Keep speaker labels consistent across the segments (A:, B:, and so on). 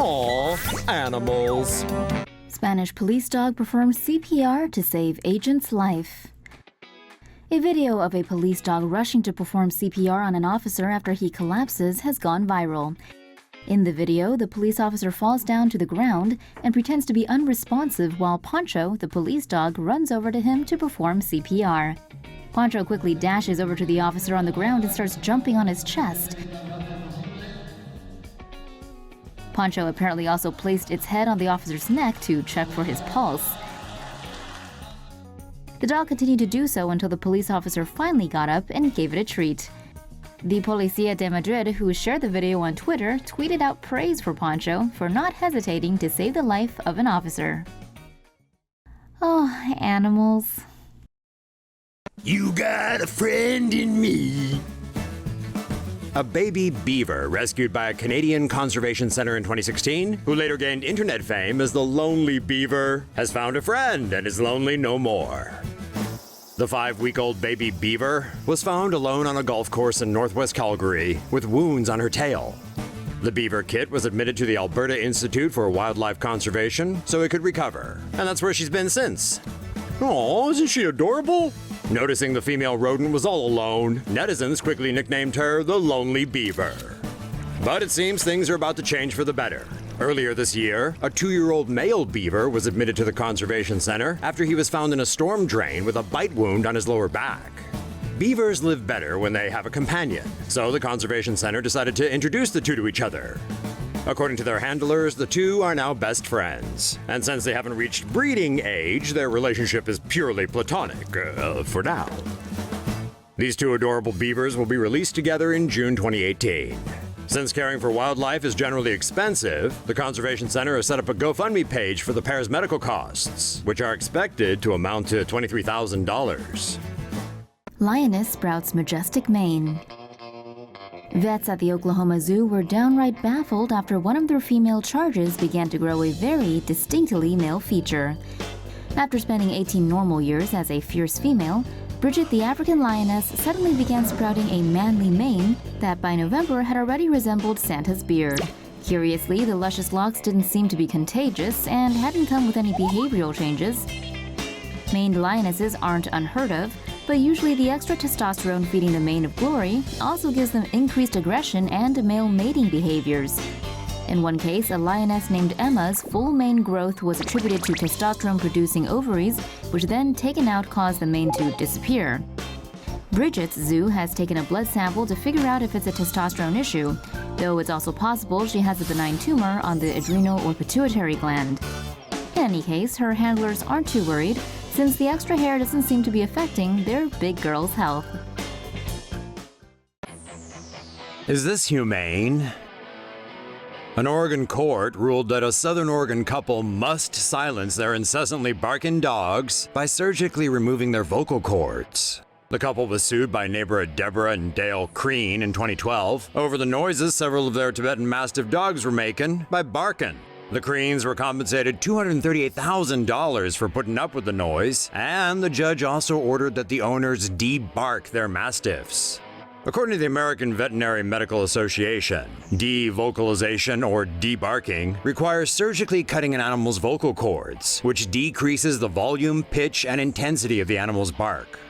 A: Aw, animals.
B: Spanish police dog performed CPR to save agent's life. A video of a police dog rushing to perform CPR on an officer after he collapses has gone viral. In the video, the police officer falls down to the ground and pretends to be unresponsive while Poncho, the police dog, runs over to him to perform CPR. Poncho quickly dashes over to the officer on the ground and starts jumping on his chest. Poncho apparently also placed its head on the officer's neck to check for his pulse. The dog continued to do so until the police officer finally got up and gave it a treat. The Policía de Madrid, who shared the video on Twitter, tweeted out praise for Poncho for not hesitating to save the life of an officer. Oh, animals.
C: You got a friend in me.
A: A baby beaver rescued by a Canadian conservation center in 2016, who later gained internet fame as the lonely beaver, has found a friend and is lonely no more. The 5-week-old baby beaver was found alone on a golf course in northwest Calgary with wounds on her tail. The beaver kit was admitted to the Alberta Institute for Wildlife Conservation so it could recover, and that's where she's been since. Aw, isn't she adorable? Noticing the female rodent was all alone, netizens quickly nicknamed her the Lonely Beaver. But it seems things are about to change for the better. Earlier this year, a 2-year-old male beaver was admitted to the conservation center after he was found in a storm drain with a bite wound on his lower back. Beavers live better when they have a companion, so the conservation center decided to introduce the two to each other. According to their handlers, the two are now best friends. And since they haven't reached breeding age, their relationship is purely platonic, for now. These two adorable beavers will be released together in June 2018. Since caring for wildlife is generally expensive, the Conservation Center has set up a GoFundMe page for the pair's medical costs, which are expected to amount to $23,000.
B: Lioness sprouts majestic mane. Vets at the Oklahoma Zoo were downright baffled after one of their female charges began to grow a very distinctly male feature. After spending 18 normal years as a fierce female, Bridget the African lioness suddenly began sprouting a manly mane that by November had already resembled Santa's beard. Curiously, the luscious locks didn't seem to be contagious and hadn't come with any behavioral changes. Maned lionesses aren't unheard of, but usually the extra testosterone feeding the mane of glory also gives them increased aggression and male mating behaviors. In one case, a lioness named Emma's full mane growth was attributed to testosterone-producing ovaries, which then taken out caused the mane to disappear. Bridget's zoo has taken a blood sample to figure out if it's a testosterone issue, though it's also possible she has a benign tumor on the adrenal or pituitary gland. In any case, her handlers aren't too worried, since the extra hair doesn't seem to be affecting their big girl's health.
A: Is this humane? An Oregon court ruled that a Southern Oregon couple must silence their incessantly barking dogs by surgically removing their vocal cords. The couple was sued by neighbor Deborah and Dale Crean in 2012 over the noises several of their Tibetan Mastiff dogs were making by barking. The Creans were compensated $238,000 for putting up with the noise, and the judge also ordered that the owners debark their Mastiffs. According to the American Veterinary Medical Association, devocalization or debarking requires surgically cutting an animal's vocal cords, which decreases the volume, pitch, and intensity of the animal's bark.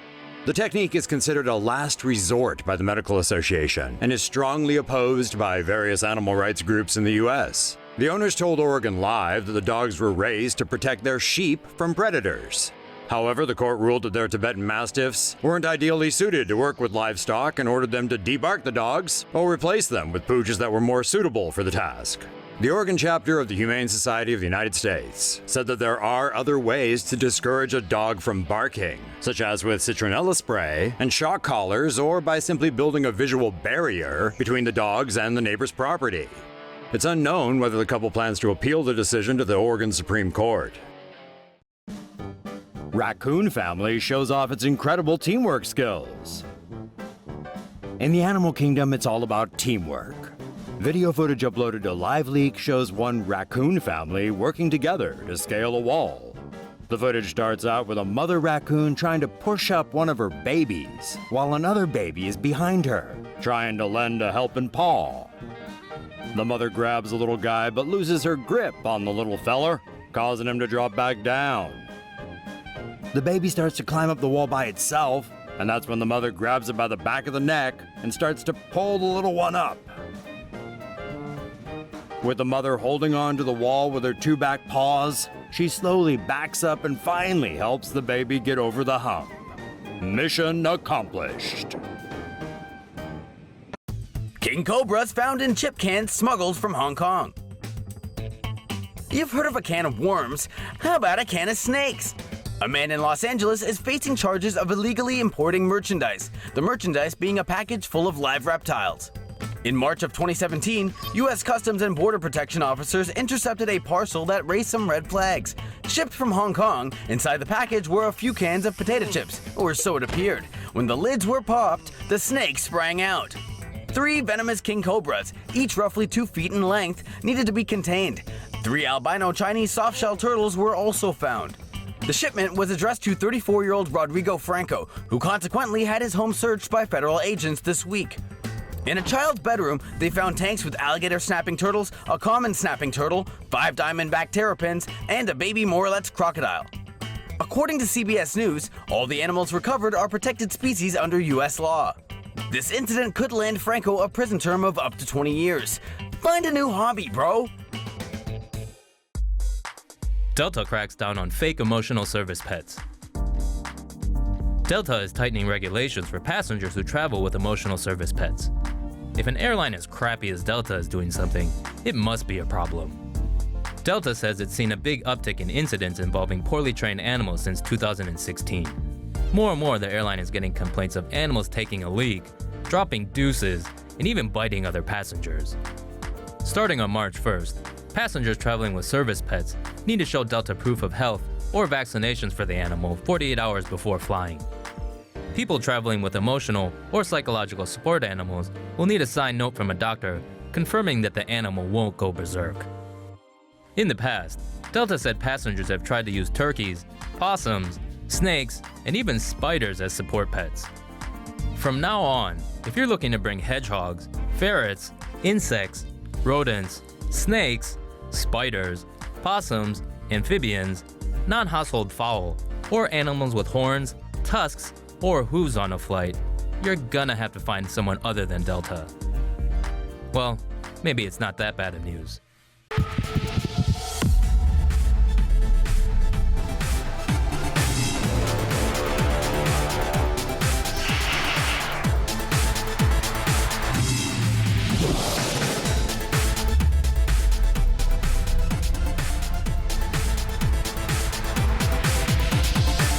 A: The technique is considered a last resort by the Medical Association and is strongly opposed by various animal rights groups in the U.S. The owners told Oregon Live that the dogs were raised to protect their sheep from predators. However, the court ruled that their Tibetan Mastiffs weren't ideally suited to work with livestock and ordered them to debark the dogs or replace them with pooches that were more suitable for the task. The Oregon chapter of the Humane Society of the United States said that there are other ways to discourage a dog from barking, such as with citronella spray and shock collars, or by simply building a visual barrier between the dogs and the neighbor's property. It's unknown whether the couple plans to appeal the decision to the Oregon Supreme Court. Raccoon family shows off its incredible teamwork skills. In the animal kingdom, it's all about teamwork. Video footage uploaded to LiveLeak shows one raccoon family working together to scale a wall. The footage starts out with a mother raccoon trying to push up one of her babies, while another baby is behind her, trying to lend a helping paw. The mother grabs the little guy but loses her grip on the little feller, causing him to drop back down. The baby starts to climb up the wall by itself, and that's when the mother grabs it by the back of the neck and starts to pull the little one up. With the mother holding on to the wall with her two back paws, she slowly backs up and finally helps the baby get over the hump. Mission accomplished.
D: King cobras found in chip cans smuggled from Hong Kong. You've heard of a can of worms. How about a can of snakes? A man in Los Angeles is facing charges of illegally importing merchandise, the merchandise being a package full of live reptiles. In March of 2017, U.S. Customs and Border Protection officers intercepted a parcel that raised some red flags. Shipped from Hong Kong, inside the package were a few cans of potato chips, or so it appeared. When the lids were popped, the snake sprang out. 3 venomous king cobras, each roughly 2 feet in length, needed to be contained. 3 albino Chinese softshell turtles were also found. The shipment was addressed to 34-year-old Rodrigo Franco, who consequently had his home searched by federal agents this week. In a child's bedroom, they found tanks with alligator snapping turtles, a common snapping turtle, 5 diamondback terrapins, and a baby Morlet's crocodile. According to CBS News, all the animals recovered are protected species under U.S. law. This incident could land Franco a prison term of up to 20 years. Find a new hobby, bro!
E: Delta cracks down on fake emotional service pets. Delta is tightening regulations for passengers who travel with emotional service pets. If an airline as crappy as Delta is doing something, it must be a problem. Delta says it's seen a big uptick in incidents involving poorly trained animals since 2016. More and more, the airline is getting complaints of animals taking a leak, dropping deuces, and even biting other passengers. Starting on March 1st, passengers traveling with service pets need to show Delta proof of health or vaccinations for the animal 48 hours before flying. People traveling with emotional or psychological support animals will need a signed note from a doctor confirming that the animal won't go berserk. In the past, Delta said passengers have tried to use turkeys, possums, snakes, and even spiders as support pets. From now on, if you're looking to bring hedgehogs, ferrets, insects, rodents, snakes, spiders, possums, amphibians, non-household fowl, or animals with horns, tusks, or hooves on a flight, you're gonna have to find someone other than Delta. Well, maybe it's not that bad of news.